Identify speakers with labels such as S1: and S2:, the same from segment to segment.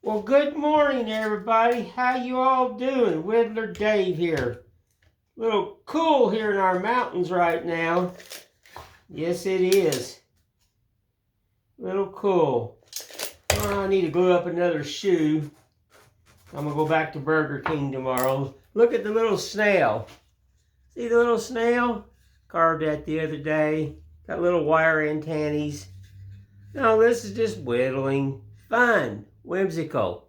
S1: Well, good morning, everybody. How you all doing? Whittler Dave here. A little cool here in our mountains right now. Yes, it is. A little cool. Oh, I need to glue up another shoe. I'm going to go back to Burger King tomorrow. Look at the little snail. See the little snail? Carved that the other day. Got little wire antennaes. No, this is just whittling. Fun. Whimsical.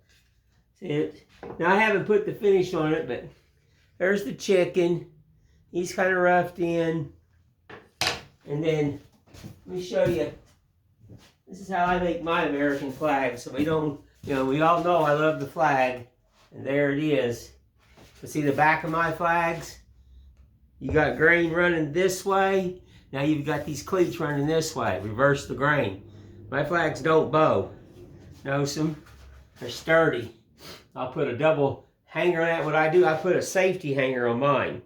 S1: See it? Now I haven't put the finish on it, but there's the chicken. He's kind of roughed in. And then, let me show you. This is how I make my American flag. So we don't, we all know I love the flag. And there it is. But see the back of my flags? You got grain running this way. Now you've got these cleats running this way. Reverse the grain. My flags don't bow. Notice them? They're sturdy. I'll put a double hanger on that. What I do, I put a safety hanger on mine.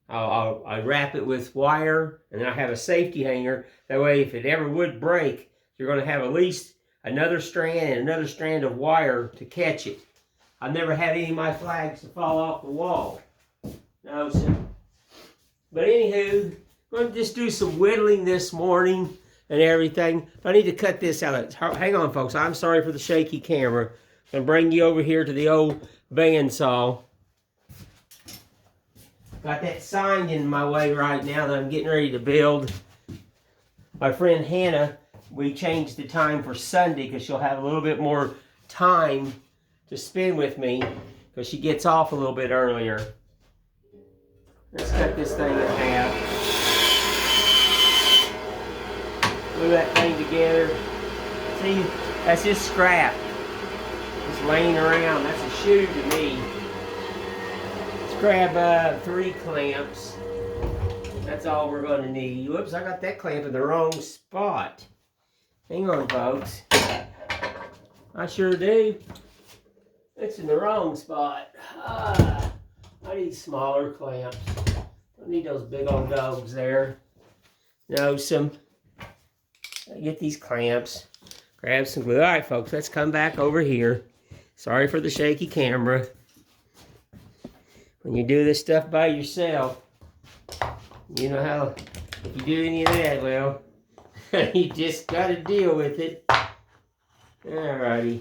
S1: I wrap it with wire, and then I have a safety hanger. That way, if it ever would break, you're going to have at least another strand and another strand of wire to catch it. I've never had any of my flags to fall off the wall. No, sir. But anywho, I'm going to just do some whittling this morning and everything. I need to cut this out. Hang on, folks. I'm sorry for the shaky camera. I'm going to bring you over here to the old bandsaw. Got that sign in my way right now that I'm getting ready to build. My friend Hannah, we changed the time for Sunday because she'll have a little bit more time to spend with me because she gets off a little bit earlier. Let's cut this thing in half. Glue that thing together. See, that's just scrap. Just laying around. That's a shoe to me. Let's grab 3 clamps. That's all we're going to need. Whoops, I got that clamp in the wrong spot. Hang on, folks. I sure do. It's in the wrong spot. I need smaller clamps. I need those big old dogs there. Get these clamps. Grab some glue. All right, folks, let's come back over here. Sorry for the shaky camera. When you do this stuff by yourself, you know how, if you do any of that, well, you just got to deal with it. Alrighty.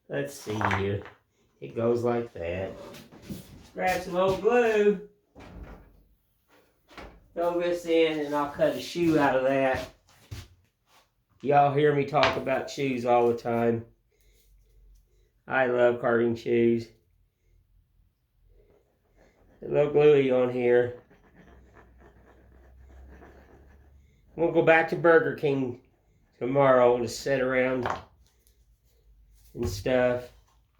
S1: Let's see here. It goes like that. Grab some old glue. Throw this in and I'll cut a shoe out of that. Y'all hear me talk about shoes all the time. I love carving shoes. A little gluey on here. We'll go back to Burger King tomorrow to sit around and stuff.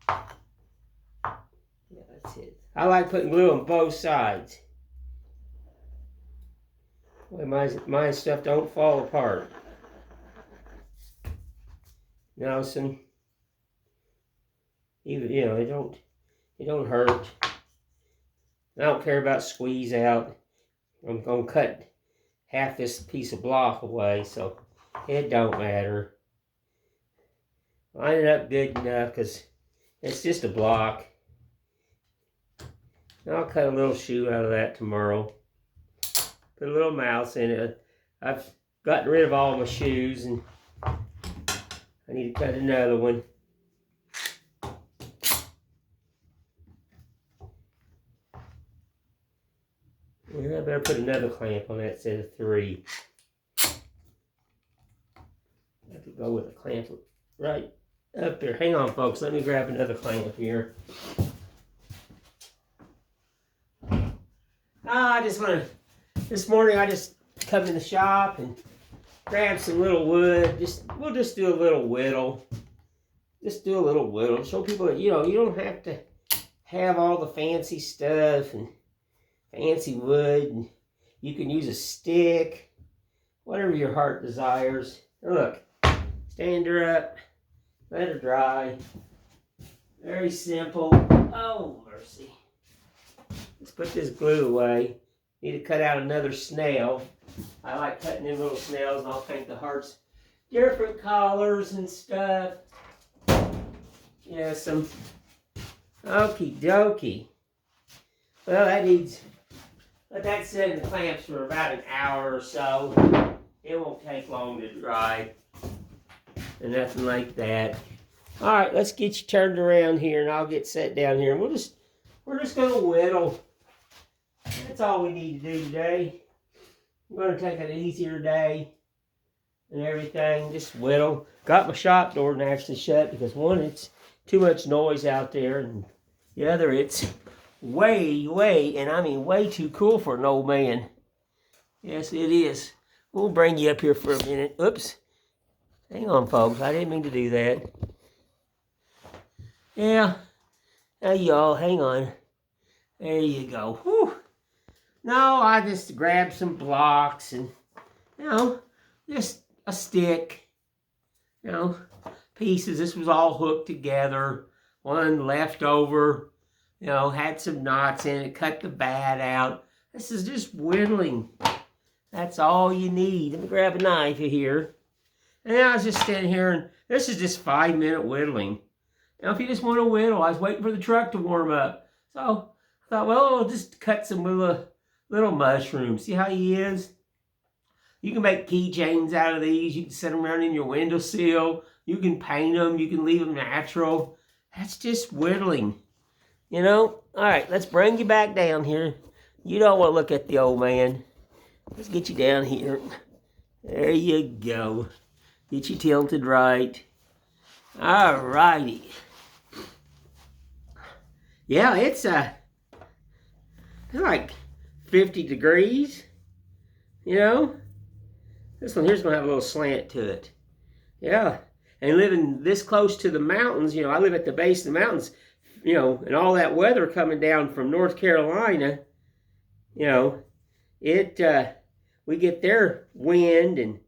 S1: Yeah, that's it. I like putting glue on both sides. My stuff don't fall apart. Now some, even it don't hurt. I don't care about squeeze out. I'm gonna cut half this piece of block away, so it don't matter. Line it up good enough because it's just a block. I'll cut a little shoe out of that tomorrow. Put a little mouse in it. I've gotten rid of all my shoes and I need to cut another one. Yeah, I better put another clamp on that instead of 3. I have to go with a clamp right up there. Hang on, folks. Let me grab another clamp here. This morning I just come in the shop and grab some little wood. We'll just do a little whittle. Just do a little whittle. Show people that, you don't have to have all the fancy stuff and fancy wood. And you can use a stick, whatever your heart desires. Now look, stand her up, let her dry. Very simple. Oh, mercy. Let's put this glue away. Need to cut out another snail. I like cutting in little snails, and I'll paint the hearts different colors and stuff. Yeah, some okie dokie. Well, that needs, let that sit in the clamps for about an hour or so. It won't take long to dry. And nothing like that. All right, let's get you turned around here, and I'll get set down here. And we're just gonna whittle. That's all we need to do today. We're gonna take an easier day and everything. Just whittle. Got my shop door naturally shut because one, it's too much noise out there, and the other, it's way, and I mean way too cool for an old man. Yes, it is. We'll bring you up here for a minute. Oops. Hang on, folks. I didn't mean to do that. Yeah. Now, y'all, hang on. There you go. Whew. No, I just grabbed some blocks and, just a stick. Pieces. This was all hooked together. One left over. Had some knots in it. Cut the bad out. This is just whittling. That's all you need. Let me grab a knife here. And I was just standing here, and this is just 5-minute whittling. If you just want to whittle, I was waiting for the truck to warm up. So I thought, well, I'll just cut some little mushrooms. See how he is? You can make keychains out of these. You can set them around in your windowsill. You can paint them. You can leave them natural. That's just whittling. All right, let's bring you back down here. You don't want to look at the old man. Let's get you down here. There you go. Get you tilted right. All righty. Yeah, it's like 50 degrees. This one here's going to have a little slant to it. Yeah. And living this close to the mountains, I live at the base of the mountains, and all that weather coming down from North Carolina, we get their wind and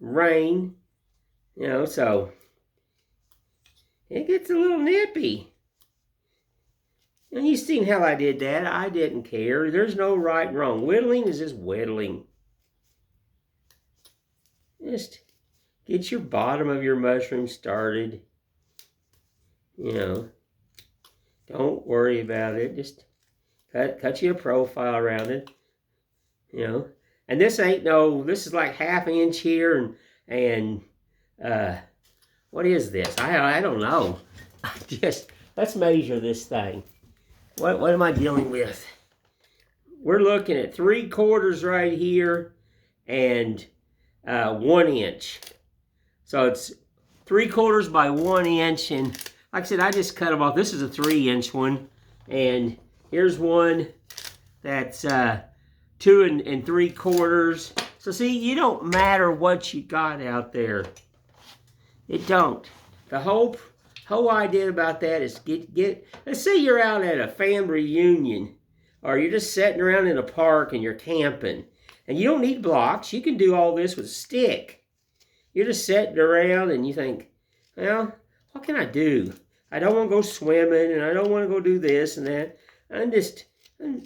S1: rain, so it gets a little nippy. And you've seen how I did that. I didn't care. There's no right and wrong. Whittling is just whittling. Just get your bottom of your mushroom started. Don't worry about it. Just cut you a profile around it. And this this is like 1/2 inch here, and what is this? I don't know. Let's measure this thing. What am I dealing with? We're looking at 3/4 right here and 1 inch. So it's 3/4 by 1 inch, and like I said, I just cut them off. This is a 3-inch one, and here's one that's 2 3/4. So see, you don't matter what you got out there. It don't. The whole idea about that is get. Let's say you're out at a family reunion, or you're just sitting around in a park and you're camping, and you don't need blocks. You can do all this with a stick. You're just sitting around and you think, well, what can I do? I don't want to go swimming, and I don't want to go do this and that.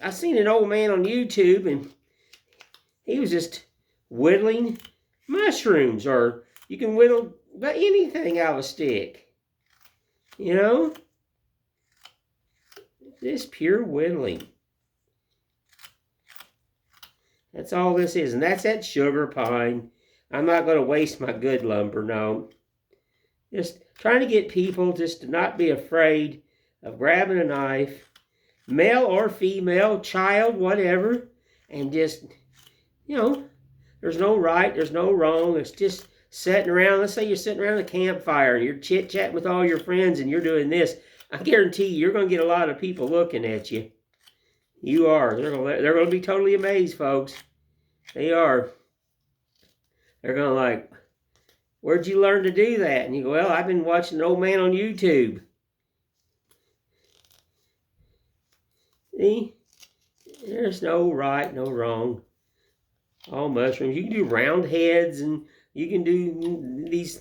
S1: I seen an old man on YouTube, and he was just whittling mushrooms, or you can whittle anything out of a stick. Just pure whittling. That's all this is, and that's that sugar pine. I'm not going to waste my good lumber, no. Just trying to get people just to not be afraid of grabbing a knife, male or female, child, whatever, and just, there's no right, there's no wrong. It's just sitting around. Let's say you're sitting around a campfire and you're chit-chatting with all your friends and you're doing this. I guarantee you're going to get a lot of people looking at you. You are. They're going to be totally amazed, folks. They are. They're going to like, where'd you learn to do that? And you go, well, I've been watching an old man on YouTube. See? There's no right, no wrong. All mushrooms. You can do round heads, and you can do these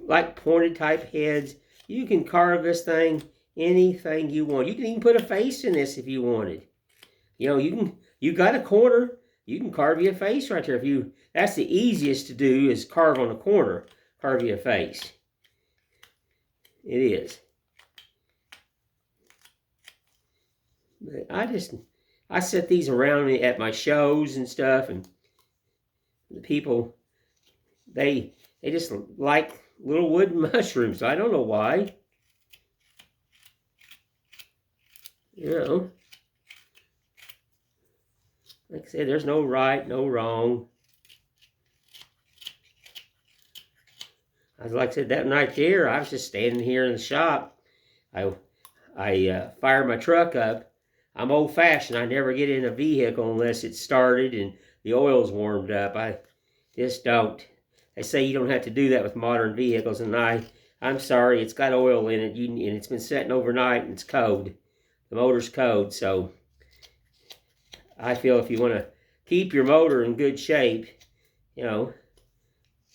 S1: like pointed type heads. You can carve this thing anything you want. You can even put a face in this if you wanted. You got a corner. You can carve you a face right there. That's the easiest to do, is carve on a corner. Carve you a face. It is. I set these around at my shows and stuff, and the people, they just like little wooden mushrooms. I don't know why. You know, like I said, there's no right, no wrong. Like I said, that night there, I was just standing here in the shop. I fire my truck up. I'm old-fashioned. I never get in a vehicle unless it's started and the oil's warmed up. I just don't. They say you don't have to do that with modern vehicles, and I'm sorry, it's got oil in it, and it's been sitting overnight, and it's cold. The motor's cold, so I feel if you want to keep your motor in good shape, you know,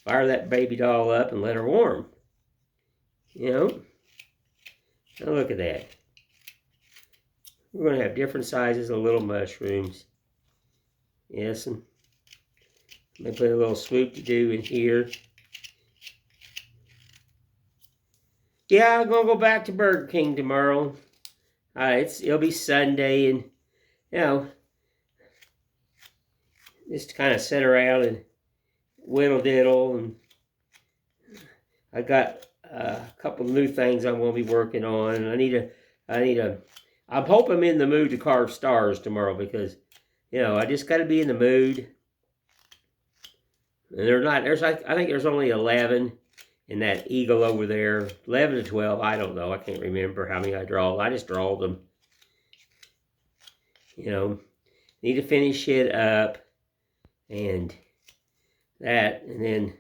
S1: fire that baby doll up and let her warm. You know? Now look at that. We're going to have different sizes of little mushrooms. Yes, and let me put a little swoop-to-do in here. Yeah, I'm going to go back to Burger King tomorrow. It'll be Sunday, and, you know, just kind of sit around and whittle-diddle, and I got a couple of new things I'm going to be working on, and I hope I'm in the mood to carve stars tomorrow, because, you know, I just got to be in the mood. And I think there's only 11 in that eagle over there. 11 to 12, I don't know. I can't remember how many I draw. I just draw them. You know, need to finish it up, and then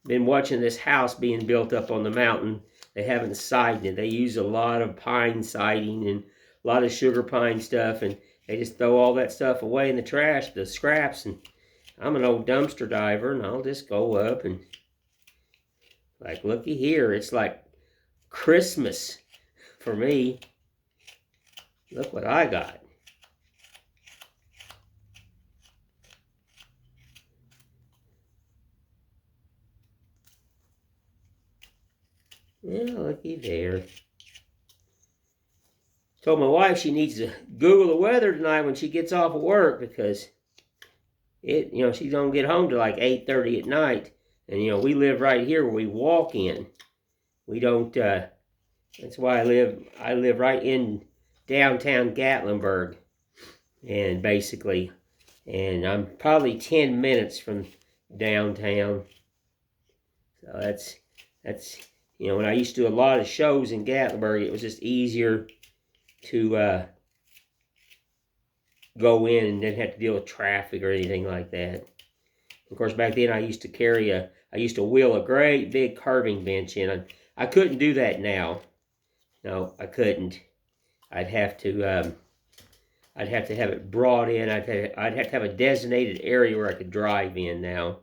S1: been watching this house being built up on the mountain. They haven't sided it. They use a lot of pine siding and a lot of sugar pine stuff, and they just throw all that stuff away in the trash, the scraps, and I'm an old dumpster diver, and I'll just go up and, like, looky here, it's like Christmas for me. Look what I got. Yeah, looky there. Told my wife she needs to Google the weather tonight when she gets off of work, because she's gonna get home to like 8:30 at night, and we live right here where we walk in. We don't. That's why I live right in downtown Gatlinburg, and basically, and I'm probably 10 minutes from downtown. So that's when I used to do a lot of shows in Gatlinburg, it was just easier to go in and didn't have to deal with traffic or anything like that. Of course, back then I used to wheel a great big carving bench in. I couldn't do that now. No, I couldn't. I'd have to have it brought in. I'd have to have a designated area where I could drive in now.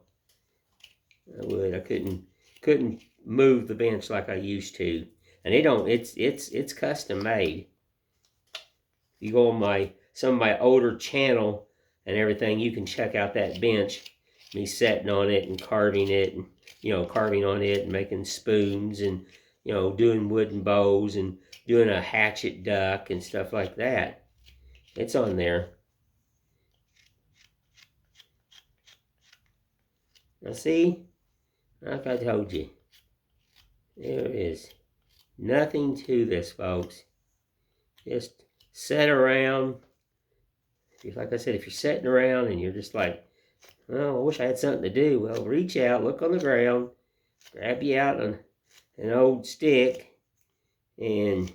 S1: I would. I couldn't move the bench like I used to. And it's custom made. If you go on some of my older channel and everything, you can check out that bench, me sitting on it and carving it, and carving on it and making spoons, and doing wooden bows and doing a hatchet duck and stuff like that. It's on there. Now see, like I told you, there is nothing to this, folks. Just sit around. Like I said, if you're sitting around and you're just like, oh, I wish I had something to do. Well, reach out, look on the ground, grab you out an old stick, and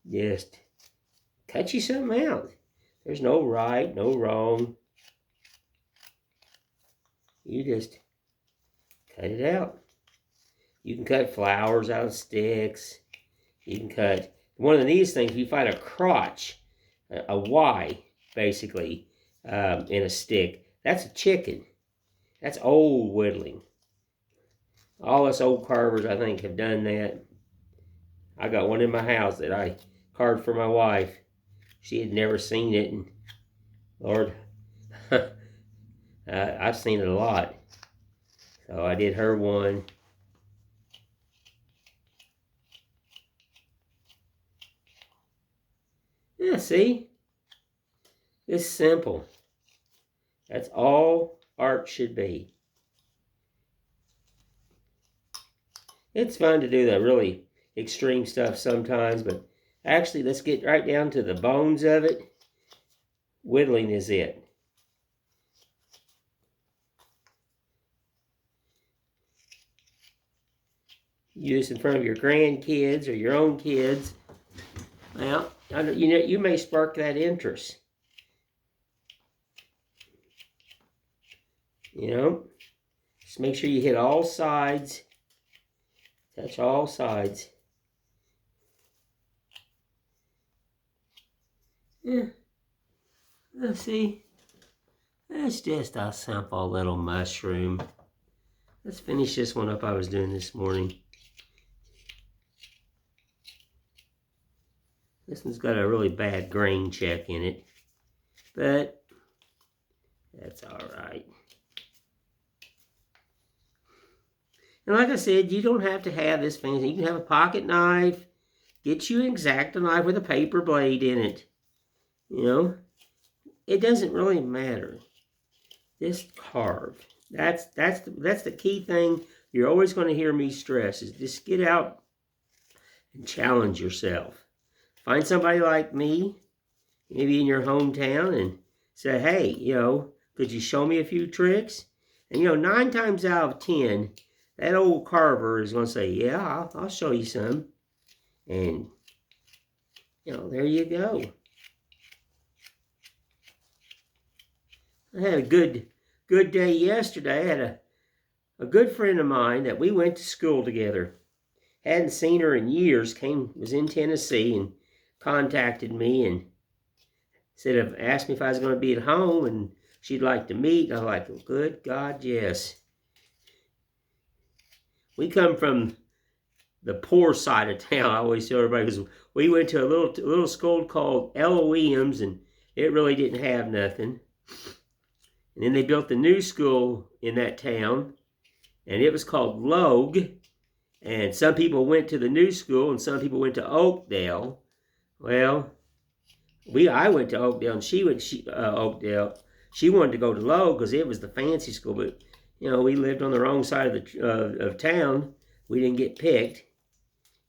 S1: just cut you something out. There's no right, no wrong. You just cut it out. You can cut flowers out of sticks. You can cut, one of the neatest things, if you find a crotch, a Y, basically, in a stick, that's a chicken. That's old whittling. All us old carvers, I think, have done that. I got one in my house that I carved for my wife. She had never seen it, and Lord, I've seen it a lot. So I did her one. Yeah, see? It's simple. That's all art should be. It's fun to do the really extreme stuff sometimes, but actually, let's get right down to the bones of it. Whittling is it. Use in front of your grandkids or your own kids. Well, you may spark that interest. Just make sure you hit all sides. Touch all sides. Yeah. Let's see. That's just a simple little mushroom. Let's finish this one up I was doing this morning. This one's got a really bad grain check in it, but that's all right. And like I said, you don't have to have this fancy. You can have a pocket knife. Get you an X-Acto knife with a paper blade in it. It doesn't really matter. Just carve. That's the key thing you're always going to hear me stress is just get out and challenge yourself. Find somebody like me, maybe in your hometown, and say, hey, could you show me a few tricks? And 9 times out of 10, that old carver is going to say, yeah, I'll show you some. And, there you go. I had a good day yesterday. I had a good friend of mine that we went to school together. Hadn't seen her in years. Was in Tennessee and contacted me and asked me if I was going to be at home and she'd like to meet. I was like, oh, good God, yes. We come from the poor side of town. I always tell everybody because we went to a little school called Elohim's and it really didn't have nothing. And then they built the new school in that town, and it was called Logue. And some people went to the new school, and some people went to Oakdale. Well, I went to Oakdale, and she went Oakdale. She wanted to go to Logue because it was the fancy school, but we lived on the wrong side of town. We didn't get picked.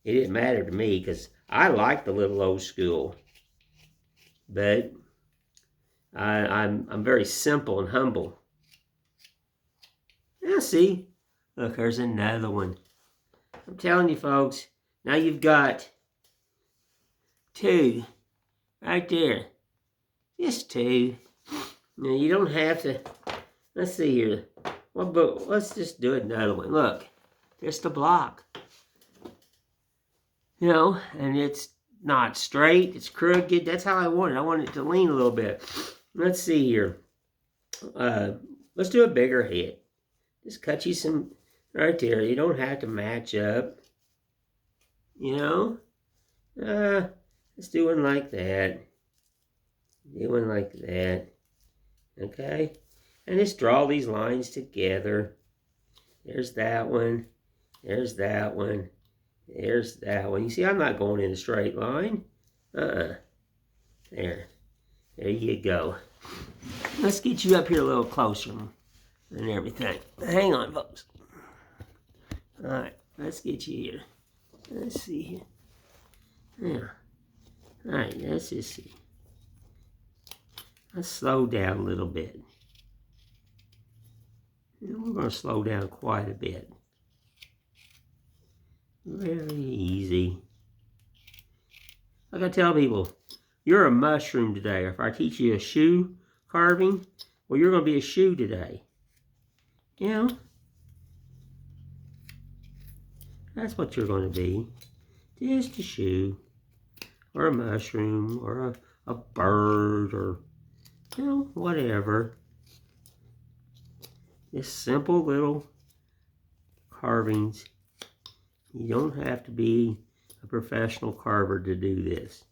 S1: It didn't matter to me because I liked the little old school, but I'm very simple and humble. Now see, look, there's another one. I'm telling you, folks. Now you've got 2 right there. Just 2. Now you don't have to. Let's see here. But let's just do another one. Look, just a block. And it's not straight. It's crooked. That's how I want it. I want it to lean a little bit. Let's see here. Let's do a bigger head. Just cut you some right there. You don't have to match up. Let's do one like that. Do one like that. Okay? And just draw these lines together. There's that one. There's that one. There's that one. You see, I'm not going in a straight line. There. There you go. Let's get you up here a little closer and everything. Hang on, folks. All right, let's get you here. Let's see here. Yeah. All right, let's just see. Let's slow down a little bit. We're going to slow down quite a bit. Very easy. Like I tell people, you're a mushroom today. If I teach you a shoe carving, well, you're going to be a shoe today. That's what you're going to be. Just a shoe, or a mushroom, or a bird, or, whatever. Just simple little carvings. You don't have to be a professional carver to do this.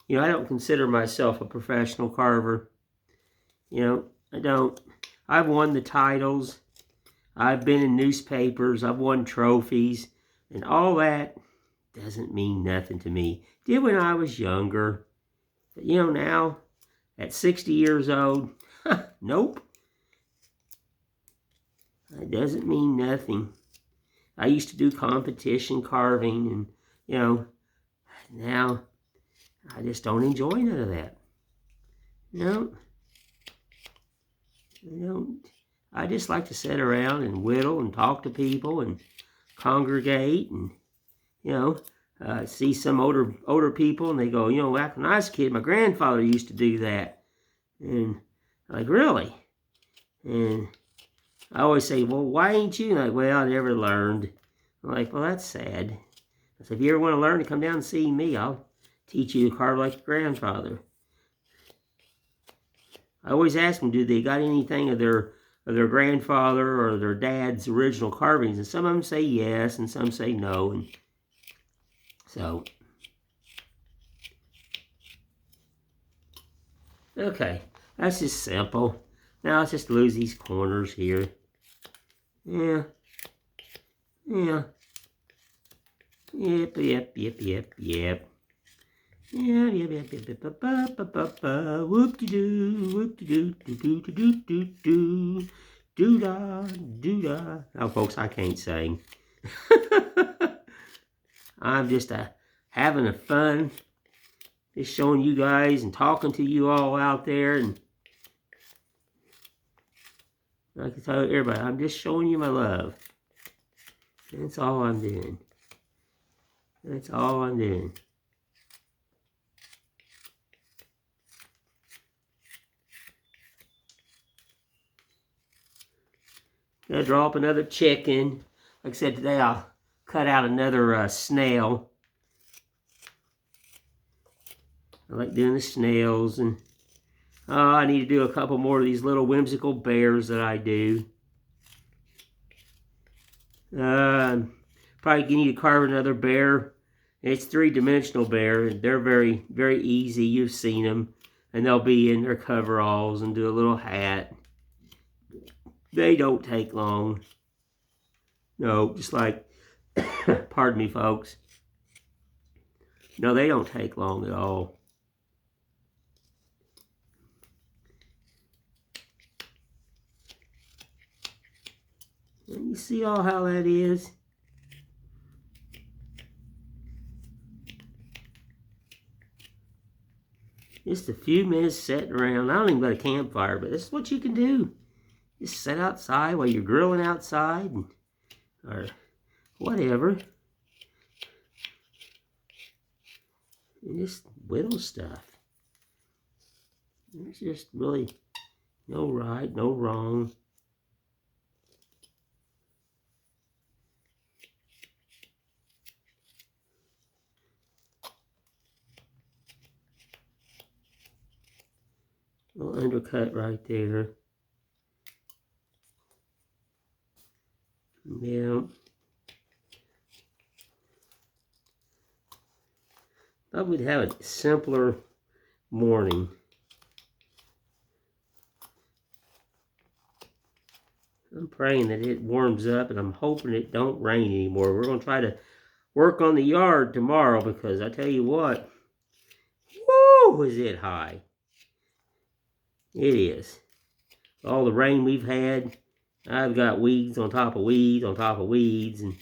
S1: I don't consider myself a professional carver. I don't. I've won the titles. I've been in newspapers. I've won trophies. And all that doesn't mean nothing to me. It did when I was younger. But you know, now, at 60 years old, nope. It doesn't mean nothing. I used to do competition carving, and you know, now I just don't enjoy none of that. No, I don't. I just like to sit around and whittle and talk to people and congregate and, you know, see some older people and they go, you know, back when I was a kid, my grandfather used to do that. And I'm like, really? And I always say, well, why ain't you? Like, well, I never learned. I'm like, well, that's sad. I said, if you ever want to learn, to come down and see me. I'll teach you to carve like your grandfather. I always ask them, do they got anything of their grandfather or their dad's original carvings? And some of them say yes, and some say no. And so, okay, that's just simple. Now let's just lose these corners here. Yeah. Yep. Yep. Whoop-de-doo. Doo-da. Oh, folks, I can't sing. I'm just having a fun, just showing you guys and talking to you all out there. And I can tell everybody, I'm just showing you my love. That's all I'm doing. That's all I'm doing. Gonna draw up another chicken. Like I said, today I'll cut out another snail. I like doing the snails, and I need to do a couple more of these little whimsical bears that I do. Probably need to carve another bear. It's 3-dimensional bear. They're very, very easy. You've seen them, and they'll be in their coveralls and do a little hat. They don't take long. No, just like, pardon me, folks. No, they don't take long at all. And you see all how that is? Just a few minutes sitting around. I don't even got a campfire, but this is what you can do. Just sit outside while you're grilling outside, or whatever. And just whittle stuff. There's just really no right, no wrong. Little undercut right there. Yeah. Thought we'd have a simpler morning. I'm praying that it warms up, and I'm hoping it don't rain anymore. We're going to try to work on the yard tomorrow, because I tell you what, woo, is it high. It is. All the rain we've had, I've got weeds on top of weeds on top of weeds. And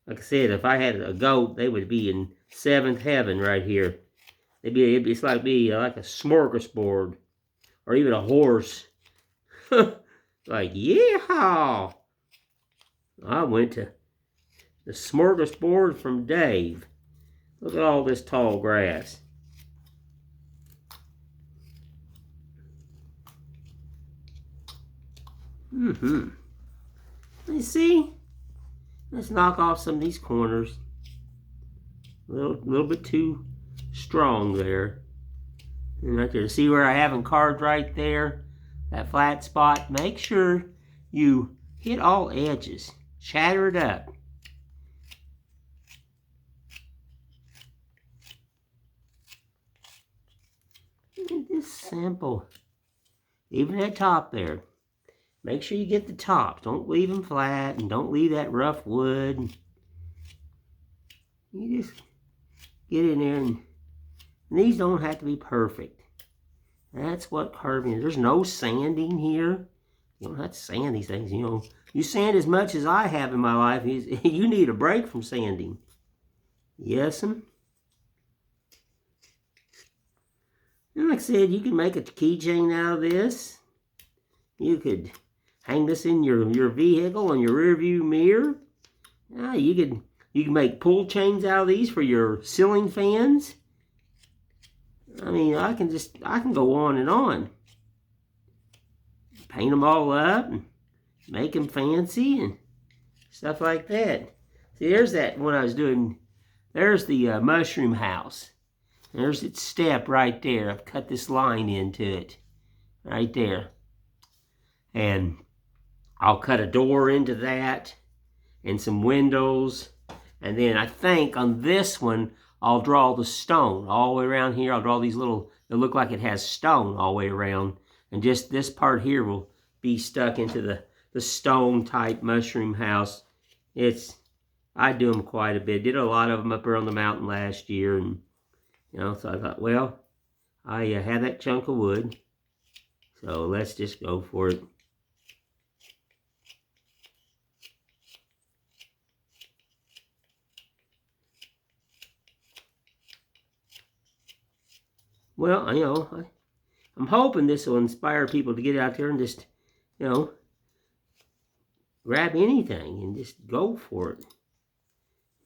S1: like I said, if I had a goat, they would be in 7th heaven right here. It's like like a smorgasbord, or even a horse. Like, yeehaw! I went to the smorgasbord from Dave. Look at all this tall grass. You see? Let's knock off some of these corners. A little bit too strong there. And right there, see where I haven't carved right there? That flat spot. Make sure you hit all edges. Shatter it up. It's simple. Even that top there. Make sure you get the tops. Don't leave them flat, and don't leave that rough wood. You just get in there, and these don't have to be perfect. That's what carving is. There's no sanding here. You don't have to sand these things, you know. You sand as much as I have in my life, you need a break from sanding. Yes'm. And like I said, you can make a keychain out of this. You could hang this in your vehicle on your rearview mirror. You can make pull chains out of these for your ceiling fans. I mean, I can go on and on. Paint them all up and make them fancy and stuff like that. See, there's that when I was doing, there's the mushroom house. There's its step right there. I've cut this line into it right there. And I'll cut a door into that and some windows. And then I think on this one, I'll draw the stone all the way around here. I'll draw these little, it look like it has stone all the way around. And just this part here will be stuck into the stone type mushroom house. I do them quite a bit. Did a lot of them up there on the mountain last year. And, you know, so I thought, well, I had that chunk of wood. So let's just go for it. Well, you know, I'm hoping this will inspire people to get out there and just, you know, grab anything and just go for it.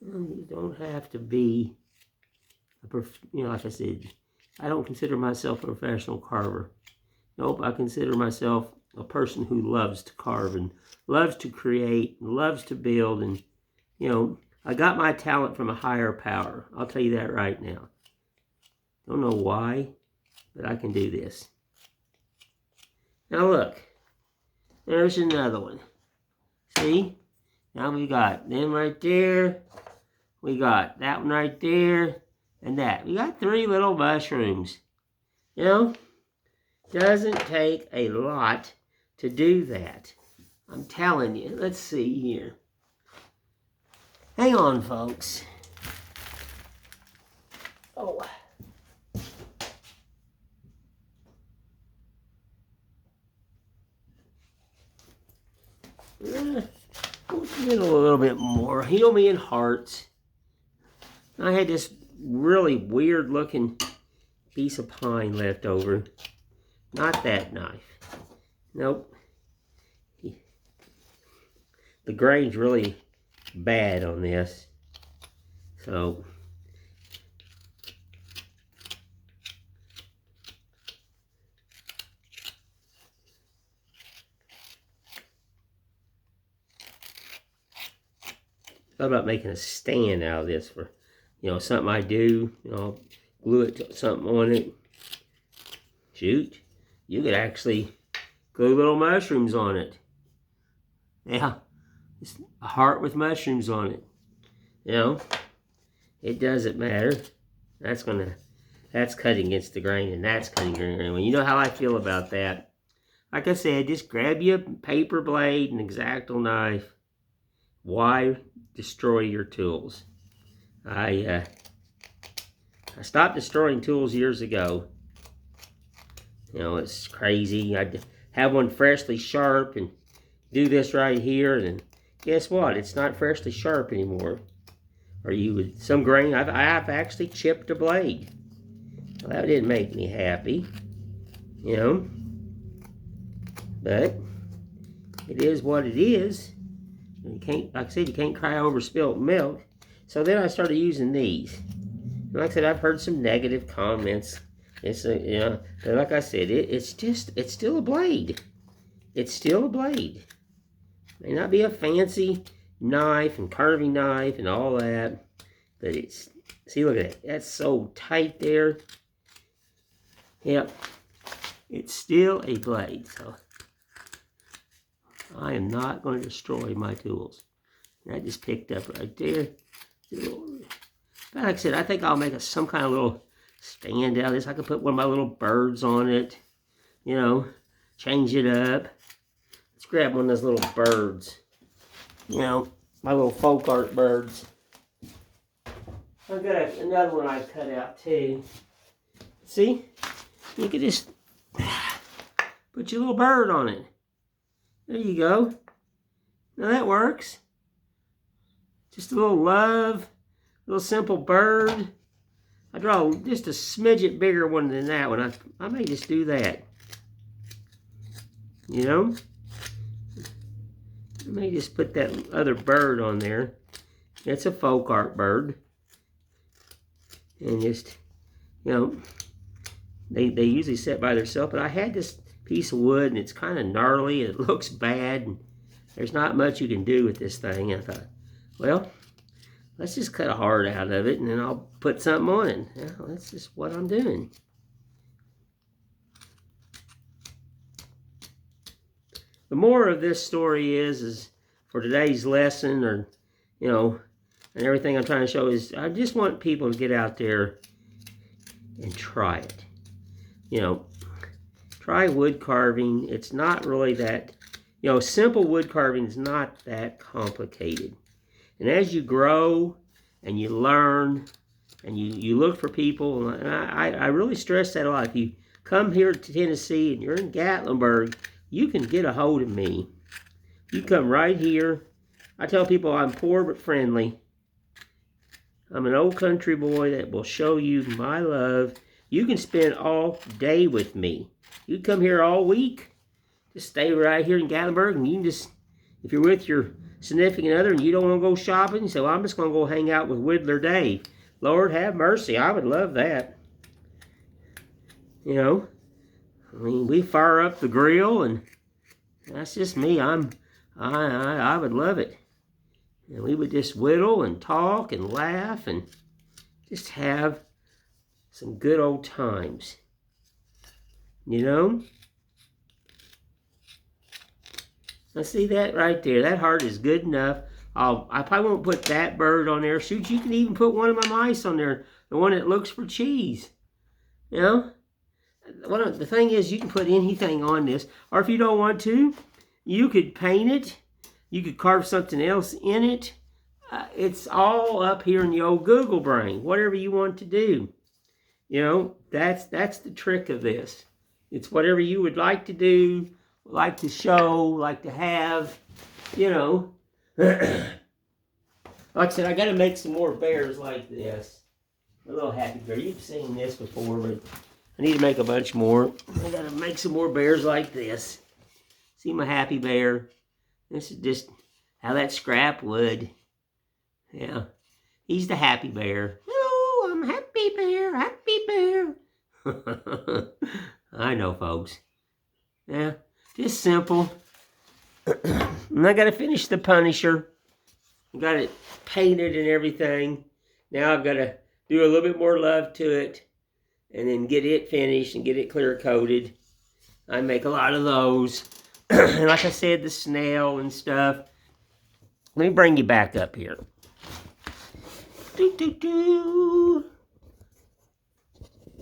S1: You don't have to be, you know, like I said, I don't consider myself a professional carver. Nope, I consider myself a person who loves to carve and loves to create and loves to build. And, you know, I got my talent from a higher power. I'll tell you that right now. Don't know why, but I can do this. Now look, there's another one. See? Now we got them right there. We got that one right there. And that. We got 3 little mushrooms. You know? Doesn't take a lot to do that. I'm telling you. Let's see here. Hang on, folks. Oh. Get a little bit more. Heal me in hearts. I had this really weird looking piece of pine left over. Not that knife. Nope. The grain's really bad on this. So thought about making a stand out of this for, you know, something I do, you know, glue it to something on it. Shoot, you could actually glue little mushrooms on it. Yeah, it's a heart with mushrooms on it. You know, it doesn't matter. That's cutting against the grain, and that's cutting against the grain. Well, you know how I feel about that. Like I said, just grab you a paper blade and X-Acto knife. Why destroy your tools? I stopped destroying tools years ago. You know, it's crazy. I'd have one freshly sharp and do this right here, and guess what? It's not freshly sharp anymore. Or you would, some grain, I've actually chipped a blade. Well, that didn't make me happy, you know. But it is what it is. You can't, like I said, you can't cry over spilt milk. So then I started using these. And like I said, I've heard some negative comments. It's a, you know, but like I said, it's still a blade. It's still a blade. May not be a fancy knife and carving knife and all that, but it's, see, look at that. That's so tight there. Yep, it's still a blade. So I am not going to destroy my tools. And I just picked up right there. But like I said, I think I'll make some kind of little stand out of this. I could put one of my little birds on it. You know, change it up. Let's grab one of those little birds. You know, my little folk art birds. I've got another one I cut out too. See? You can just put your little bird on it. There you go. Now that works. Just a little love, little simple bird. I draw just a smidget bigger one than that one. I may just do that. You know? I may just put that other bird on there. It's a folk art bird. And just, you know, they usually sit by themselves. But I had this piece of wood and it's kind of gnarly. It looks bad. And there's not much you can do with this thing. I thought, well, let's just cut a heart out of it and then I'll put something on it. Well, that's just what I'm doing. The moral of this story is for today's lesson, or, you know, and everything I'm trying to show is I just want people to get out there and try it. You know, try wood carving. It's not really that, you know, simple wood carving is not that complicated. And as you grow and you learn and you look for people, and I really stress that a lot. If you come here to Tennessee and you're in Gatlinburg, you can get a hold of me. You come right here. I tell people I'm poor but friendly. I'm an old country boy that will show you my love. You can spend all day with me. You can come here all week. Just stay right here in Gatlinburg, and you can just, if you're with your significant other and you don't want to go shopping, you say, well, I'm just going to go hang out with Whittler Dave. Lord have mercy, I would love that. You know, I mean, we fire up the grill, and that's just me. I would love it. And we would just whittle and talk and laugh and just have some good old times. You know? Now see that right there? That heart is good enough. I probably won't put that bird on there. Shoot, you can even put one of my mice on there. The one that looks for cheese. You know? The thing is, you can put anything on this. Or if you don't want to, you could paint it. You could carve something else in it. It's all up here in the old Google brain. Whatever you want to do. You know, that's the trick of this. It's whatever you would like to do, like to show, like to have, you know. Like I said, I got to make some more bears like this. A little happy bear. You've seen this before, but I need to make a bunch more. I got to make some more bears like this. See my happy bear? This is just how that scrap wood. Yeah. He's the happy bear. Oh, I'm happy bear, happy bear. I know, folks. Yeah, just simple. And I got to finish the Punisher. I got it painted and everything. Now I've got to do a little bit more love to it and then get it finished and get it clear coated. I make a lot of those. And like I said, the snail and stuff. Let me bring you back up here.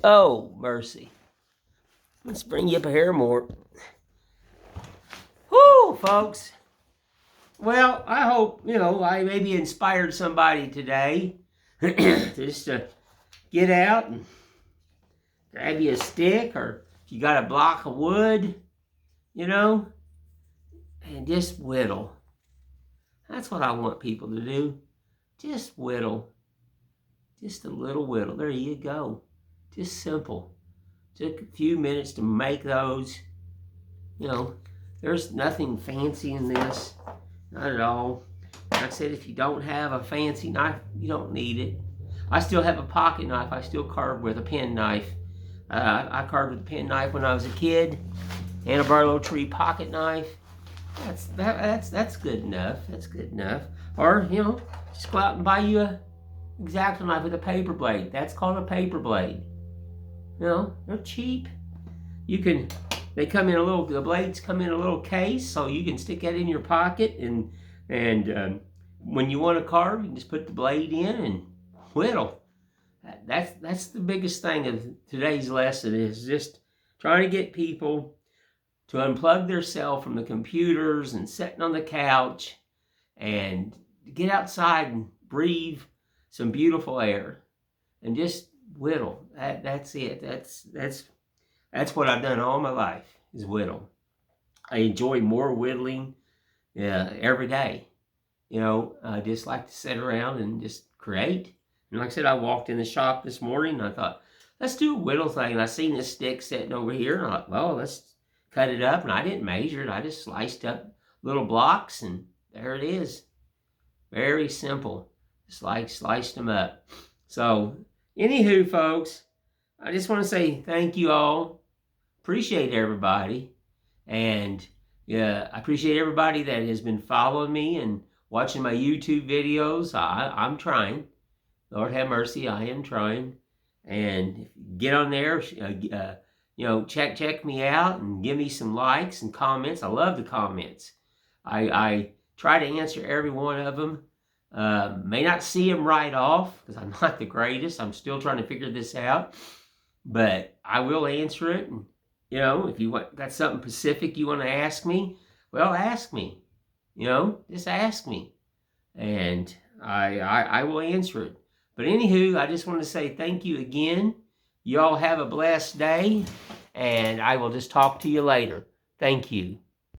S1: Oh, mercy. Let's bring you up here more. Whoo, folks. Well, I hope, you know, I maybe inspired somebody today just to get out and grab you a stick, or if you got a block of wood, you know, and just whittle. That's what I want people to do. Just whittle. Just a little whittle. There you go. Just simple. Took a few minutes to make those. You know, there's nothing fancy in this. Not at all. Like I said, if you don't have a fancy knife, you don't need it. I still have a pocket knife. I still carve with a pen knife. I carved with a pen knife when I was a kid. And a Barlow Tree pocket knife. That's good enough. That's good enough. Or, you know, just go out and buy you a X-Acto knife with a paper blade. That's called a paper blade. You know, they're cheap. They come in the blades come in a little case, so you can stick that in your pocket, and when you want to carve, you can just put the blade in and whittle. That's the biggest thing of today's lesson, is just trying to get people to unplug themselves from the computers and sitting on the couch and get outside and breathe some beautiful air, and just whittle. That's it. That's what I've done all my life, is whittle. I enjoy more whittling every day. You know, I just like to sit around and just create. And like I said, I walked in the shop this morning and I thought, let's do a whittle thing. And I seen this stick sitting over here and I thought, well, let's cut it up. And I didn't measure it. I just sliced up little blocks and there it is. Very simple. Just like sliced them up. So, anywho, folks, I just want to say thank you all. Appreciate everybody. And yeah, I appreciate everybody that has been following me and watching my YouTube videos. I'm trying. Lord have mercy, I am trying. And get on there, check me out and give me some likes and comments. I love the comments. I try to answer every one of them. May not see them right off because I'm not the greatest. I'm still trying to figure this out. But I will answer it. And, if you got something specific you want to ask me, well, ask me. Just ask me. And I will answer it. But anywho, I just want to say thank you again. You all have a blessed day. And I will just talk to you later. Thank you.